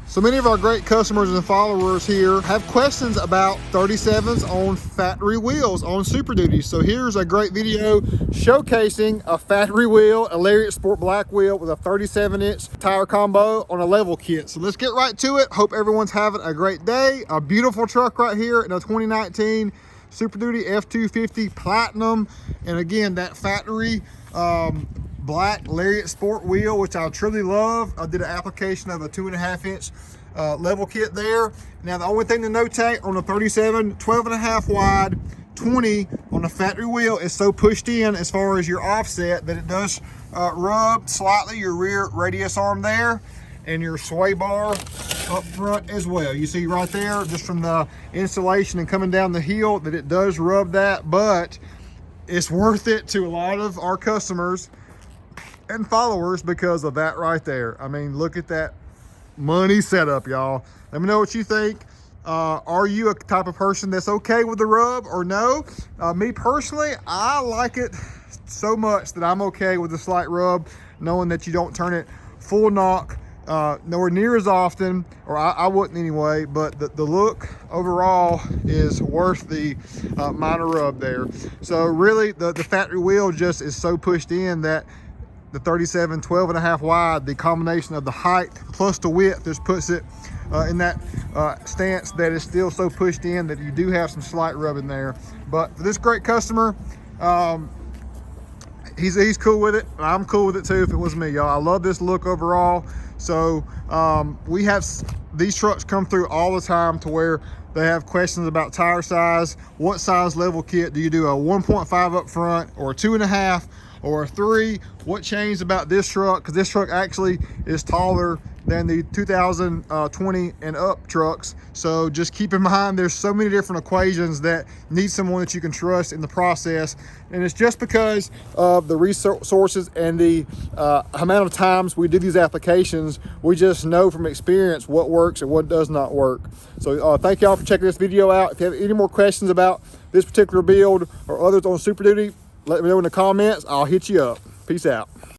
So many of our great customers and followers here have questions about 37s on factory wheels on Super Duty. So here's a great video showcasing a factory wheel, a Lariat Sport black wheel with a 37-inch tire combo on a level kit. So let's get right to it. Hope everyone's having a great day. A beautiful truck right here in a 2019 Super Duty F-250 Platinum. And again, that factory black Lariat Sport wheel, which I truly love. I did an application of a 2.5-inch level kit there. Now the only thing to notate on the 37, 12.5 wide, 20 on the factory wheel is so pushed in as far as your offset that it does rub slightly your rear radius arm there and your sway bar up front as well. You see right there, just from the installation and coming down the heel, that it does rub that, but it's worth it to a lot of our customers and followers because of that right there. I mean, look at that money setup, y'all. Let me know what you think. Are you a type of person that's okay with the rub or no? Me personally, I like it so much that I'm okay with the slight rub, knowing that you don't turn it full knock nowhere near as often, or I wouldn't anyway, but the look overall is worth the minor rub there. So really the factory wheel just is so pushed in that the 37, 12.5 wide, the combination of the height plus the width just puts it in that stance that is still so pushed in that you do have some slight rubbing there. But for this great customer, he's cool with it. I'm cool with it too if it was me, y'all. I love this look overall. So we have these trucks come through all the time to where they have questions about tire size. What size level kit do you do? A 1.5 up front or a 2.5 or a 3? What changed about this truck? Because this truck actually is taller than the 2020 and up trucks. So just keep in mind, there's so many different equations that need someone that you can trust in the process. And it's just because of the resources and the amount of times we do these applications, we just know from experience what works and what does not work. So thank y'all for checking this video out. If you have any more questions about this particular build or others on Super Duty, let me know in the comments. I'll hit you up. Peace out.